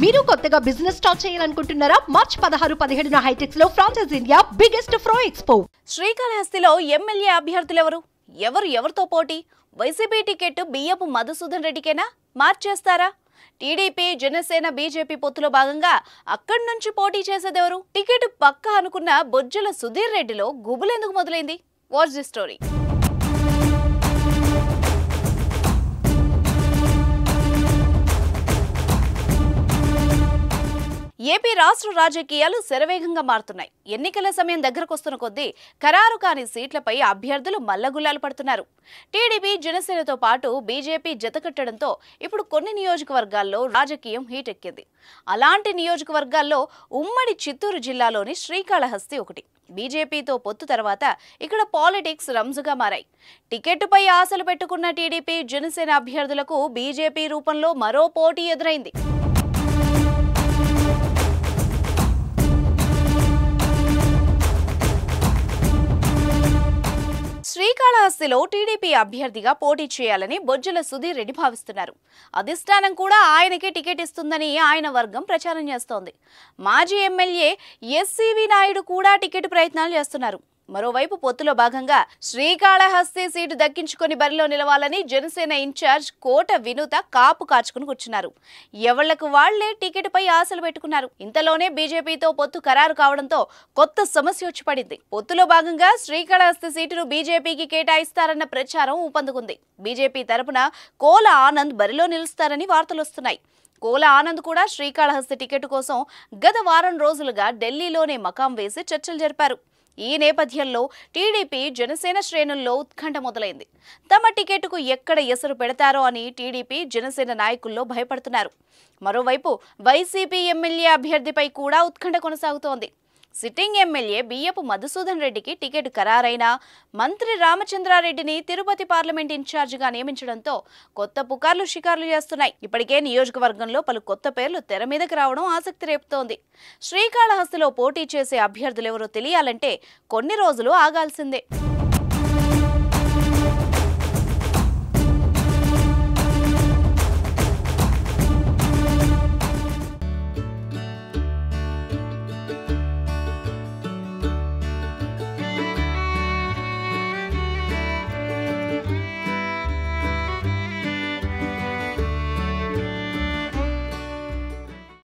మీరు కొత్తగా business start చేయాలనుకుంటున్నారా? మార్చ్ 16-17 హైటెక్స్ లో franchise India biggest ఫ్రో expo. శ్రీకాళహస్తిలో MLA అభ్యర్థులు ఎవరితో పోటీ? వైసీపీ టికెట్ బియ్యపు మధుసూదన్ రెడ్డికేనా? మార్చేస్తారా? టీడీపీ, జనసేన, బీజేపీ పొత్తులో భాగంగా అక్కడి నుంచి పోటీ చేసేదెవరు? టికెట్ పక్కా అనుకున్న బొజ్జల సుధీర్ రెడ్డిలో గుబులెందుకు మొదలైంది? What's the story? ఏపీ రాష్ట్ర రాజకీయాలు శరవేగంగా మారుతున్నాయి. ఎన్నికల సమయం దగ్గరకొస్తున్న కొద్దీ ఖరారు కాని సీట్లపై అభ్యర్థులు మల్లగుల్లాలు పడుతున్నారు. టీడీపీ, జనసేనతో పాటు బీజేపీ జతకట్టడంతో ఇప్పుడు కొన్ని నియోజకవర్గాల్లో రాజకీయం హీట్ ఎక్కింది. అలాంటి నియోజకవర్గాల్లో ఉమ్మడి చిత్తూరు జిల్లాలోని శ్రీకాళహస్తి ఒకటి. బీజేపీతో పొత్తు తర్వాత ఇక్కడ పాలిటిక్స్ రంజుగా మారాయి. టికెట్టుపై ఆశలు పెట్టుకున్న టీడీపీ, జనసేన అభ్యర్థులకు బీజేపీ రూపంలో మరో పోటీ ఎదురైంది. శ్రీకాళహస్తిలో టీడీపీ అభ్యర్థిగా పోటీ చేయాలని బొజ్జల సుధీర్ రెడ్డి భావిస్తున్నారు. అధిష్టానం కూడా ఆయనకే టికెట్ ఇస్తుందని ఆయన వర్గం ప్రచారం చేస్తోంది. మాజీ ఎమ్మెల్యే ఎస్సీవీ నాయుడు కూడా టికెట్ ప్రయత్నాలు చేస్తున్నారు. మరోవైపు పొత్తులో భాగంగా శ్రీకాళహస్తి సీటు దక్కించుకొని బరిలో నిలవాలని జనసేన ఇన్ఛార్జ్ కోట వినూత కాపు కాచుకుని కూర్చున్నారు. ఎవళ్లకు వాళ్లే టికెట్ పై ఆశలు పెట్టుకున్నారు. ఇంతలోనే బీజేపీతో పొత్తు ఖరారు కావడంతో కొత్త సమస్య వచ్చి పడింది. పొత్తులో భాగంగా శ్రీకాళహస్తి సీటును బీజేపీకి కేటాయిస్తారన్న ప్రచారం ఊపందుకుంది. బీజేపీ తరపున కోల ఆనంద్ బరిలో నిలుస్తారని వార్తలు వస్తున్నాయి. కోల ఆనంద్ కూడా శ్రీకాళహస్తి టికెట్ కోసం గత వారం రోజులుగా ఢిల్లీలోనే మకాం వేసి చర్చలు జరిపారు. ఈ నేపథ్యంలో టీడీపీ, జనసేన శ్రేణుల్లో ఉత్కంఠ మొదలైంది. తమ టికెట్కు ఎక్కడ ఎసరు పెడతారో అని టీడీపీ, జనసేన నాయకుల్లో భయపడుతున్నారు. మరోవైపు వైసీపీ ఎమ్మెల్యే అభ్యర్థిపై కూడా ఉత్కంఠ కొనసాగుతోంది. సిట్టింగ్ ఎమ్మెల్యే బియ్యపు మధుసూదన్ రెడ్డికి టికెట్ ఖరారైనా మంత్రి రామచంద్రారెడ్డిని తిరుపతి పార్లమెంట్ ఇన్ఛార్జిగా నియమించడంతో కొత్త పుకార్లు షికార్లు చేస్తున్నాయి. ఇప్పటికే నియోజకవర్గంలో పలు కొత్త పేర్లు తెర మీదకి రావడం ఆసక్తి రేపుతోంది. శ్రీకాళహస్తిలో పోటీ చేసే అభ్యర్థులెవరో తెలియాలంటే కొన్ని రోజులు ఆగాల్సిందే.